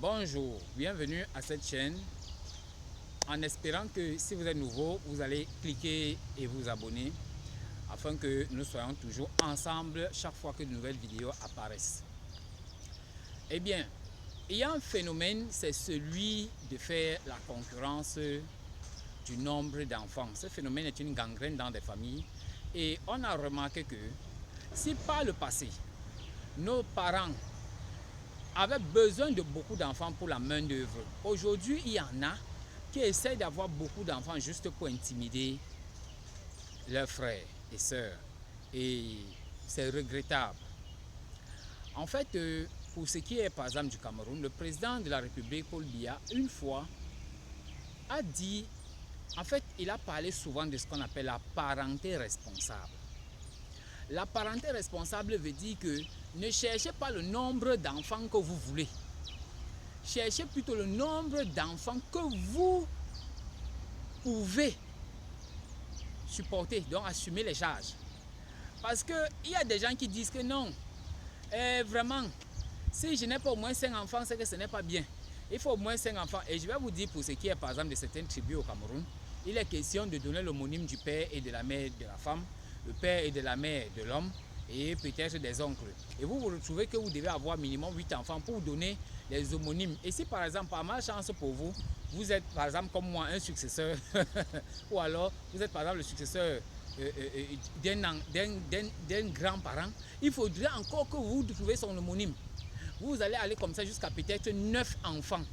Bonjour, bienvenue à cette chaîne. En espérant que si vous êtes nouveau, vous allez cliquer et vous abonner afin que nous soyons toujours ensemble chaque fois que de nouvelles vidéos apparaissent. Eh bien, il y a un phénomène, c'est celui de faire la concurrence du nombre d'enfants. Ce phénomène est une gangrène dans des familles et on a remarqué que si par le passé, nos parents avaient besoin de beaucoup d'enfants pour la main d'œuvre, aujourd'hui il y en a qui essaient d'avoir beaucoup d'enfants juste pour intimider leurs frères et sœurs. Et c'est regrettable. En fait, pour ce qui est par exemple du Cameroun, le président de la République, Paul Biya, une fois, a dit, en fait, il a parlé souvent de ce qu'on appelle la parenté responsable. La parenté responsable veut dire que ne cherchez pas le nombre d'enfants que vous voulez. Cherchez plutôt le nombre d'enfants que vous pouvez supporter, donc assumer les charges. Parce qu'il y a des gens qui disent que non, vraiment, si je n'ai pas au moins 5 enfants, c'est que ce n'est pas bien. Il faut au moins 5 enfants. Et je vais vous dire, pour ce qui est par exemple de certaines tribus au Cameroun, il est question de donner l'homonyme du père et de la mère de la femme, le père et de la mère de l'homme, et peut-être des oncles. Et vous vous retrouvez que vous devez avoir minimum 8 enfants pour donner les homonymes. Et si par exemple, par malchance pour vous, vous êtes par exemple comme moi un successeur, ou alors vous êtes par exemple le successeur d'un grand-parent, il faudrait encore que vous trouviez son homonyme. Vous allez aller comme ça jusqu'à peut-être 9 enfants.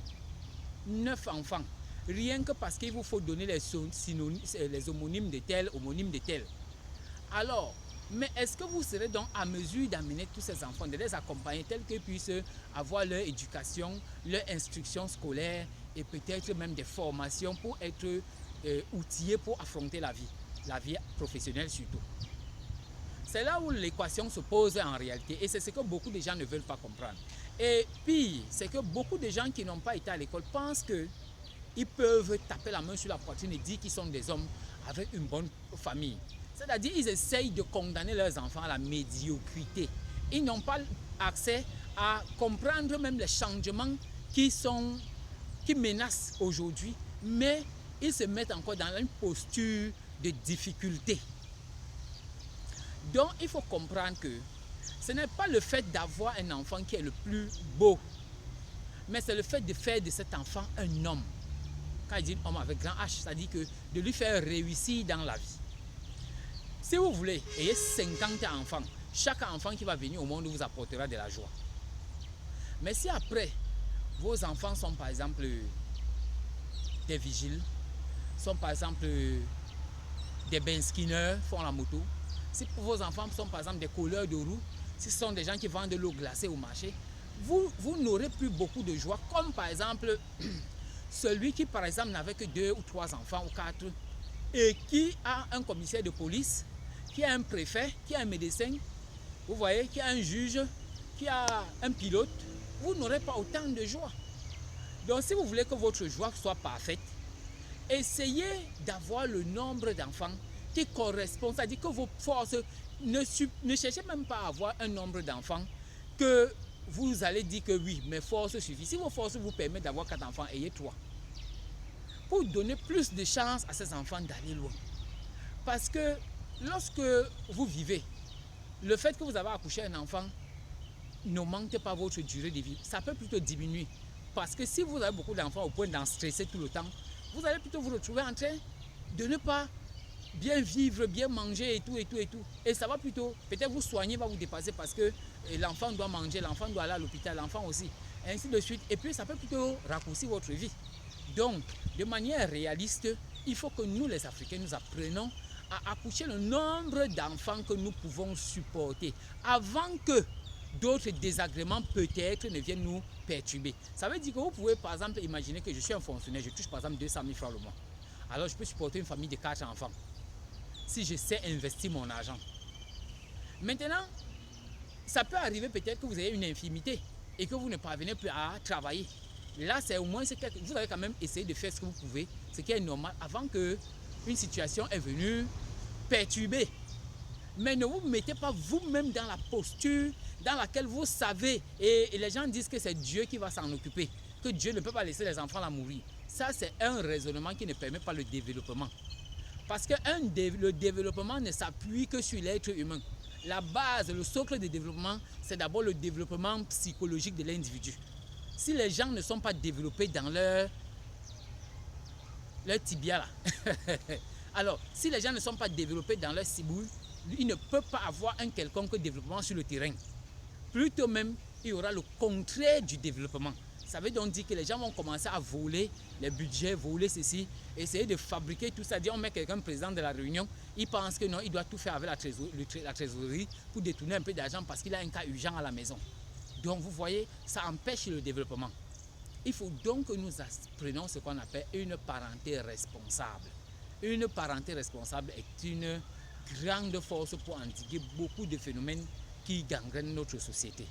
9 enfants. Rien que parce qu'il vous faut donner les homonymes de tel, homonyme de tel. Alors, mais est-ce que vous serez donc à mesure d'amener tous ces enfants, de les accompagner tels qu'ils puissent avoir leur éducation, leur instruction scolaire et peut-être même des formations pour être outillés pour affronter la vie professionnelle surtout. C'est là où l'équation se pose en réalité et c'est ce que beaucoup de gens ne veulent pas comprendre. Et pire, c'est que beaucoup de gens qui n'ont pas été à l'école pensent qu'ils peuvent taper la main sur la poitrine et dire qu'ils sont des hommes avec une bonne famille. C'est-à-dire qu'ils essayent de condamner leurs enfants à la médiocrité. Ils n'ont pas accès à comprendre même les changements qui menacent aujourd'hui, mais ils se mettent encore dans une posture de difficulté. Donc il faut comprendre que ce n'est pas le fait d'avoir un enfant qui est le plus beau, mais c'est le fait de faire de cet enfant un homme. Quand il dit homme avec grand H, ça dit que de lui faire réussir dans la vie. Si vous voulez, ayez 50 enfants. Chaque enfant qui va venir au monde vous apportera de la joie. Mais si après, vos enfants sont par exemple des vigiles, sont par exemple des benskinners, font la moto, si vos enfants sont par exemple des colleurs de roues, si ce sont des gens qui vendent de l'eau glacée au marché, vous n'aurez plus beaucoup de joie. Comme par exemple, celui qui par exemple n'avait que 2 ou 3 enfants ou 4 et qui a un commissaire de police, qui a un préfet, qui a un médecin, vous voyez, qui a un juge, qui a un pilote, vous n'aurez pas autant de joie. Donc si vous voulez que votre joie soit parfaite, essayez d'avoir le nombre d'enfants qui correspond, c'est-à-dire que vos forces, ne cherchez même pas à avoir un nombre d'enfants que vous allez dire que oui, mes forces suffisent. Si vos forces vous permettent d'avoir 4 enfants, ayez 3. Pour donner plus de chance à ces enfants d'aller loin. Parce que lorsque vous vivez, le fait que vous avez accouché un enfant n'augmente pas votre durée de vie. Ça peut plutôt diminuer. Parce que si vous avez beaucoup d'enfants au point d'en stresser tout le temps, vous allez plutôt vous retrouver en train de ne pas bien vivre, bien manger et tout. Et ça va plutôt, peut-être vous soigner va vous dépasser parce que l'enfant doit manger, l'enfant doit aller à l'hôpital, l'enfant aussi, ainsi de suite. Et puis ça peut plutôt raccourcir votre vie. Donc, de manière réaliste, il faut que nous les Africains, nous apprenons à accoucher le nombre d'enfants que nous pouvons supporter avant que d'autres désagréments peut-être ne viennent nous perturber. Ça veut dire que vous pouvez par exemple imaginer que je suis un fonctionnaire, je touche par exemple 200 000 francs le mois. Alors je peux supporter une famille de 4 enfants si je sais investir mon argent. Maintenant, ça peut arriver peut-être que vous ayez une infirmité et que vous ne parvenez plus à travailler. Là, c'est au moins vous avez quand même essayé de faire ce que vous pouvez, ce qui est normal avant que une situation est venue perturber Mais ne vous mettez pas vous-même dans la posture dans laquelle vous savez, et les gens disent que c'est Dieu qui va s'en occuper, que Dieu ne peut pas laisser les enfants là mourir. Ça, c'est un raisonnement qui ne permet pas le développement. Parce que le développement ne s'appuie que sur l'être humain. La base, le socle du développement, c'est d'abord le développement psychologique de l'individu. Si les gens ne sont pas développés dans leur tibia là, alors si les gens ne sont pas développés dans leur ciboule, ils ne peuvent pas avoir un quelconque développement sur le terrain. Plutôt même, il y aura le contraire du développement. Ça veut donc dire que les gens vont commencer à voler les budgets, voler ceci, essayer de fabriquer tout ça. On met quelqu'un président de la réunion, il pense que non, il doit tout faire avec la trésorerie pour détourner un peu d'argent parce qu'il a un cas urgent à la maison. Donc vous voyez, ça empêche le développement. Il faut donc que nous apprenions ce qu'on appelle une parenté responsable. Une parenté responsable est une grande force pour endiguer beaucoup de phénomènes qui gangrènent notre société.